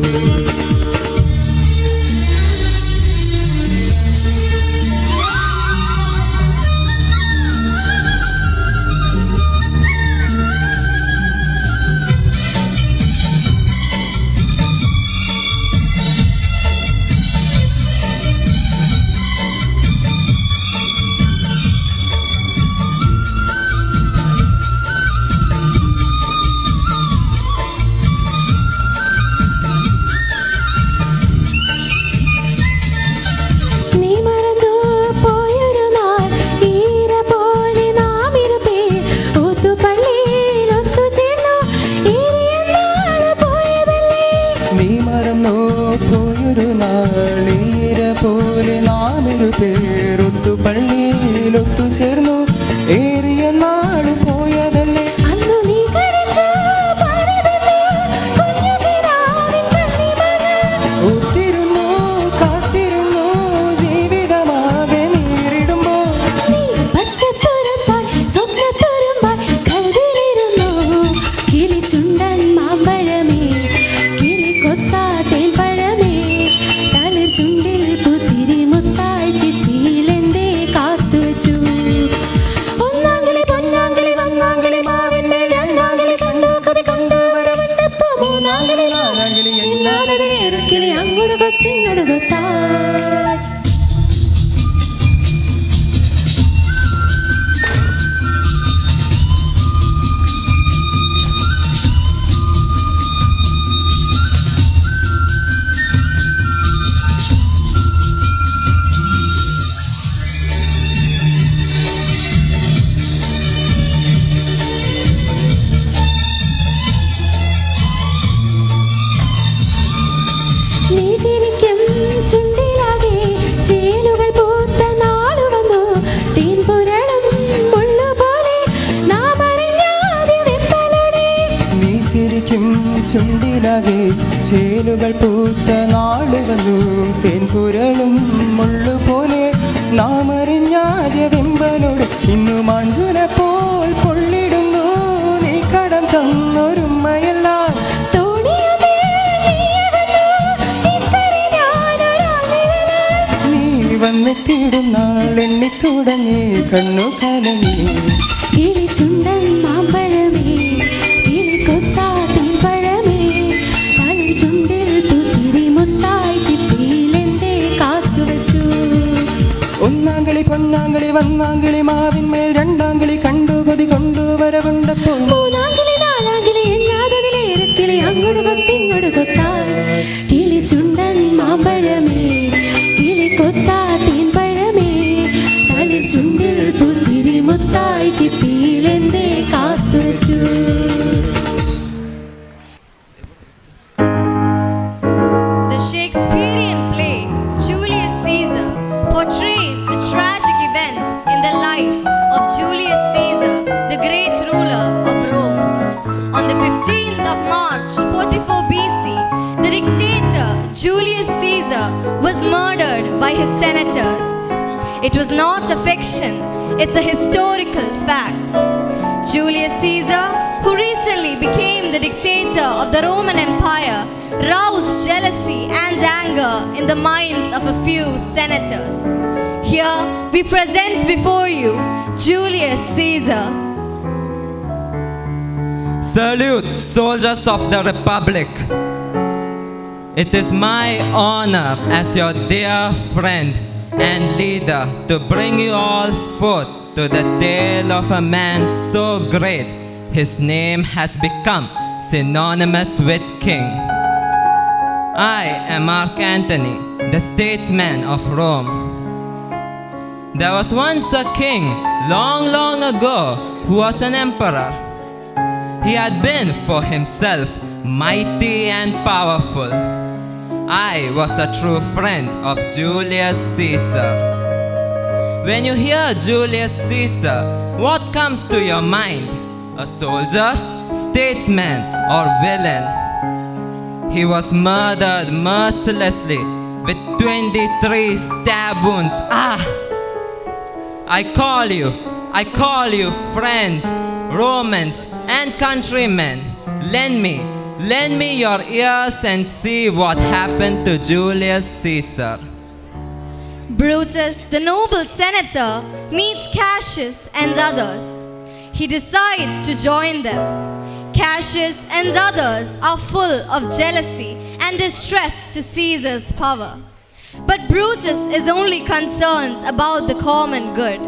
[SPEAKER 8] പേരൊത്തു പള്ളിയിലൊത്തു ചേർന്നു ഏറിയ നാളു പോയതല്ലേ
[SPEAKER 12] അന്നു നീ കടിച്ച
[SPEAKER 8] ഓർത്തിരുന്നു കാത്തിരുന്നു ജീവിതമാകെ നേരിടുമ്പോൾ
[SPEAKER 12] നീ പച്ചത്തുരുത്തായി സ്വപ്നത്തുരുമ്പായി കരുതിലിരുന്നു കിളിച്ചുണ്ടൻ മാമ്പഴമേ കിളിക്കൊത്താ തേൻപഴമേ തളിർ ചുണ്ടിൽ പുത്തിരി മുത്തായി ചിത്തിയിലെന്തേ കാത്തുവച്ചു ഒന്നാങ്കിളി പൊന്നാങ്കിളി വന്നാങ്കിളി മാവിന്മേൽ രണ്ടാങ്കിളി കണ്ടു കൊതി കൊണ്ടു വരവുണ്ടപ്പോ മൂന്നാങ്കിളി നാലാങ്കിളി എന്നാതെ കിളി അങ്ങോട്ട് കൊത്തിങ്ങോട്ട് കൊത്താ നീ ചിരിക്കും ചുണ്ടിലാകെ ചേലുകൾ പൂത്ത നാളു വന്നു തേൻപുരളും മുള്ളുപോലെ നാം അറിഞ്ഞാതെ വെമ്പലോടെ
[SPEAKER 8] നീ ചിരിക്കും ചുണ്ടിലാകെ ചേലുകൾ പൂത്ത നാളു വന്നു തേൻപുരളും മുള്ളുപോലെ നാം അറിഞ്ഞാതെ വെമ്പലോട് ഇന്നു മാഞ്ചുന പോൽ പൊള്ളിടുന്നു നീ കടം തന്നൊരുമ്മയെല്ലാം വന്നെത്തിയിടും നാളെണ്ണി തുടങ്ങി കണ്ണു കലങ്ങി
[SPEAKER 12] കിളിച്ചുണ്ടൻ മാമ്പഴമേ കിളിക്കൊത്താ തേൻപഴമേ
[SPEAKER 8] ഒന്നാങ്കിളി പൊന്നാങ്കിളി വന്നാങ്കിളി മാവിന്മേൽ രണ്ടാങ്കിളി കണ്ടു കൊതി കൊണ്ടുവരവുണ്ടപ്പോൾ
[SPEAKER 12] മൂന്നാങ്കിളി നാലാങ്കിളി എണ്ണാതതിലേരക്കിളി അങ്ങോട്ട് കൊത്തിങ്ങോട്ട് കൊത്താൻ കിളി ചുണ്ടൻ മാമ്പഴമേ കിളി കൊത്താ തേൻപഴമേ തളിർ ചുണ്ടിൽ പുത്തിരി മുത്തായി ചിപ്പിയിലെന്തേ കാത്തുവച്ചു.
[SPEAKER 10] The Shakespearean play Julius Caesar portrays the tragic events in the life of Julius Caesar, the great ruler of Rome. On the 15th of March 44 BC, the dictator Julius Caesar was murdered by his senators. It was not a fiction, it's a historical fact. Julius Caesar, who recently became the dictator of the Roman Empire, roused jealousy and anger in the minds of a few senators. Here we present before you Julius Caesar.
[SPEAKER 22] Salute, soldiers of the Republic. It is my honor as your dear friend and leader to bring you all forth to the tale of a man so great his name has become synonymous with king. I am Mark Antony, the statesman of Rome. There was once a king long, long ago who was an emperor. He had been for himself mighty and powerful. I was a true friend of Julius Caesar. When you hear Julius Caesar, what comes to your mind? A soldier, statesman, or villain? He was murdered mercilessly with 23 stab wounds. I call you friends, Romans, and countrymen. Lend me your ears and see what happened to Julius Caesar.
[SPEAKER 10] Brutus, the noble senator, meets Cassius and others. He decides to join them. Cassius and others are full of jealousy and distress to Caesar's power. But Brutus is only concerned about the common good.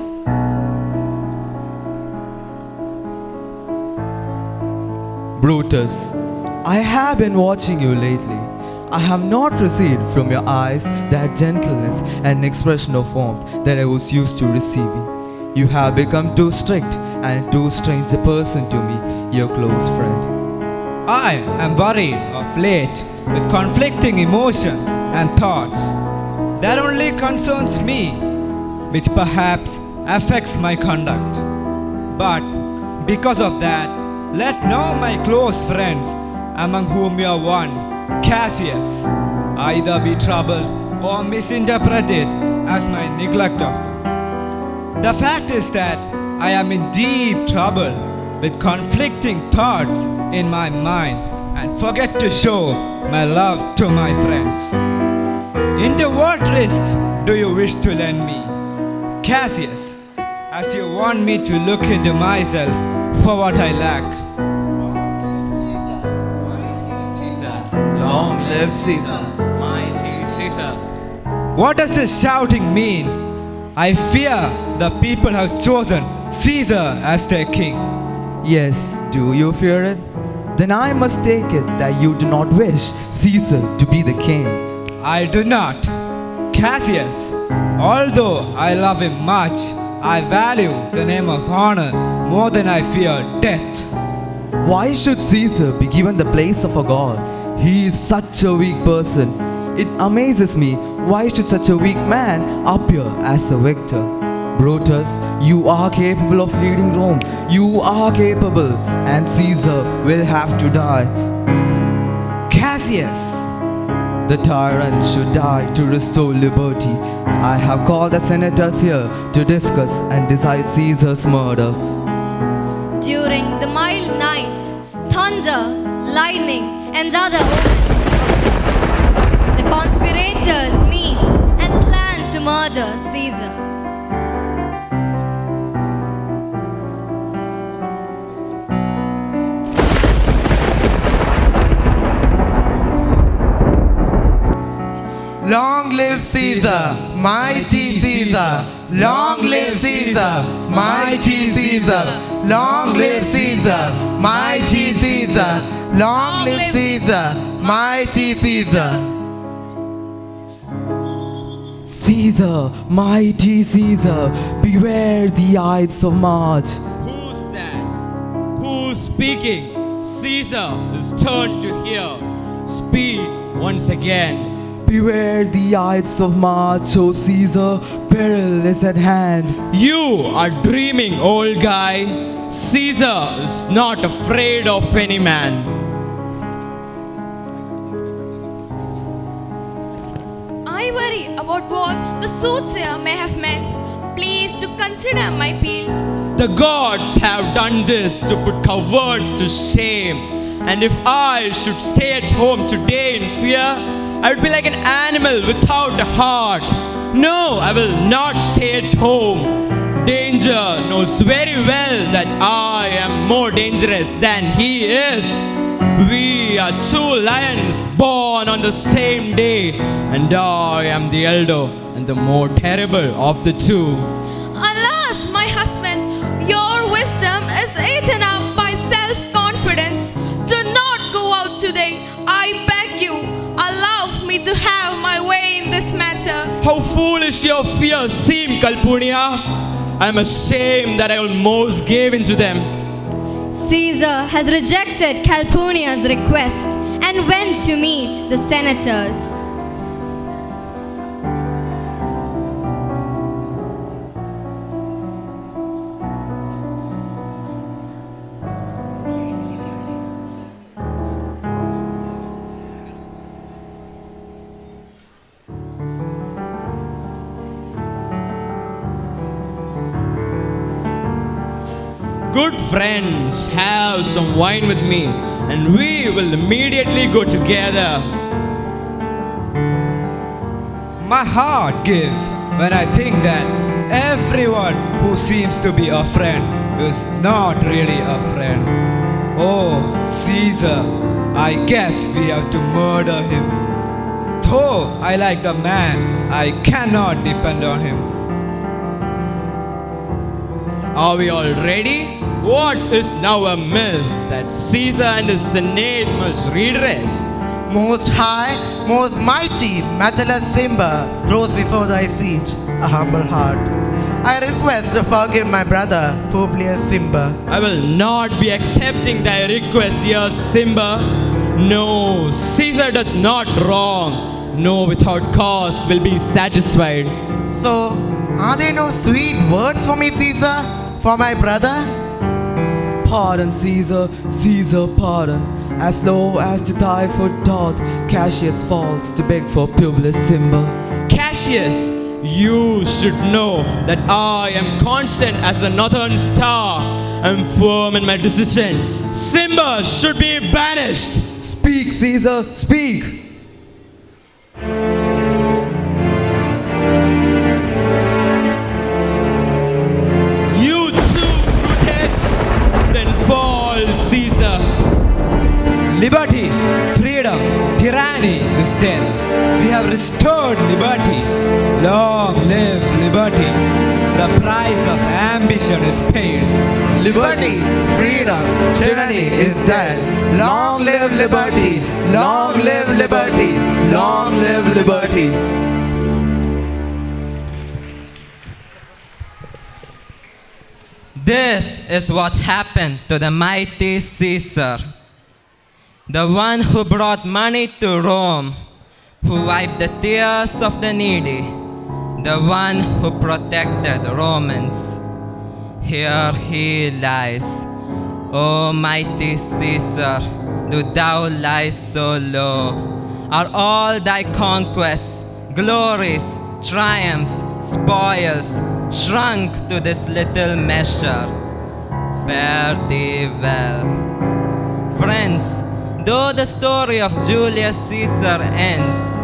[SPEAKER 23] Brutus, I have been watching you lately. I have not received from your eyes that gentleness and expression of warmth that I was used to receiving. You have become too strict and too strange a person to me, your close friend.
[SPEAKER 24] I am worried of late with conflicting emotions and thoughts. That only concerns me, which perhaps affects my conduct. But because of that, let now my close friends, among whom you are one, Cassius, either be troubled or misinterpreted as my neglect of them. The fact is that I am in deep trouble with conflicting thoughts in my mind and forget to show my love to my friends. Into what risks do you wish to lend me, Cassius, as you want me to look into myself for what I lack?
[SPEAKER 23] Long live Caesar.
[SPEAKER 22] Mighty Caesar.
[SPEAKER 24] What does this shouting mean? I fear the people have chosen Caesar as their king.
[SPEAKER 23] Yes, do you fear it? Then I must take it that you do not wish Caesar to be the king.
[SPEAKER 24] I do not. Cassius, although I love him much, I value the name of honor more than I fear death.
[SPEAKER 23] Why should Caesar be given the place of a god? He is such a weak person. It amazes me, why should such a weak man appear as a victor? Brutus, you are capable of leading Rome. You are capable, and Caesar will have to die.
[SPEAKER 24] Cassius,
[SPEAKER 23] the tyrant should die to restore liberty. I have called the senators here to discuss and decide Caesar's murder.
[SPEAKER 10] During the mild night, thunder, lightning, and other omens occur. The conspirators meet and plan to murder Caesar.
[SPEAKER 8] Long live Caesar,
[SPEAKER 16] mighty Caesar. Long live Caesar, mighty Caesar. Long live Caesar, mighty Caesar. Long live Caesar, mighty Caesar.
[SPEAKER 23] Caesar, mighty Caesar, beware the Ides of March.
[SPEAKER 4] Who's that? Who's speaking? Caesar is turned to hear. Speak once again.
[SPEAKER 23] Beware the Ides of March, O Caesar, peril is at hand.
[SPEAKER 4] You are dreaming, old guy. Caesar is not afraid of any man.
[SPEAKER 9] I worry about what the soothsayer may have meant. Please to consider my plea.
[SPEAKER 4] The gods have done this to put cowards to shame. And if I should stay at home today in fear, I would be like an animal without a heart. No, I will not stay at home. Danger knows very well that I am more dangerous than he is. We are two lions born on the same day, and I am the elder and the more terrible of the two.
[SPEAKER 9] Alas, my husband, your wisdom is eaten up by self-confidence. Do not go out today. I beg you, allow me to have my way in this matter.
[SPEAKER 4] How foolish your fears seem, Kalpunia. I am ashamed that I almost gave in to them.
[SPEAKER 10] Caesar has rejected Calpurnia's request and went to meet the senators.
[SPEAKER 4] Good friends, have some wine with me, and we will immediately go together.
[SPEAKER 24] My heart gives when I think that everyone who seems to be a friend is not really a friend. Oh, Caesar, I guess we have to murder him. Though I like the man, I cannot depend on him.
[SPEAKER 4] Are we all ready? What is now amiss that Caesar and his senate must redress?
[SPEAKER 16] Most high, most mighty, matchless Simba, throws before thy siege a humble heart. I request to forgive my brother, Publius Simba.
[SPEAKER 4] I will not be accepting thy request, dear Simba. No, Caesar doth not wrong. No, without cause will be satisfied.
[SPEAKER 16] So, are there no sweet words for me, Caesar? For my brother?
[SPEAKER 23] Pardon, Caesar, Caesar, pardon. As low as the typhoid doth, Cassius falls to beg for Publius Simba.
[SPEAKER 4] Cassius, you should know that I am constant as the northern star. I am firm in my decision. Simba should be banished.
[SPEAKER 23] Speak, Caesar, speak.
[SPEAKER 4] You too, Brutus, then fall, Caesar.
[SPEAKER 24] Liberty, freedom, tyranny is dead. We have restored liberty. Long live liberty. The price of ambition is paid.
[SPEAKER 16] Liberty, freedom, tyranny is dead. Long live liberty. Long live liberty. Long live liberty.
[SPEAKER 22] This is what happened to the mighty Caesar, the one who brought money to Rome, who wiped the tears of the needy, the one who protected Romans. Here he lies. O mighty Caesar, do thou lie so low? Are all thy conquests, glories, triumphs, spoils shrunk to this little measure? Fare thee well. Friends, though the story of Julius Caesar ends,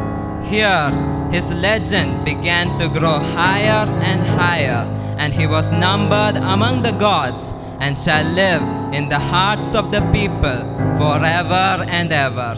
[SPEAKER 22] here his legend began to grow higher and higher, and he was numbered among the gods and shall live in the hearts of the people forever and ever.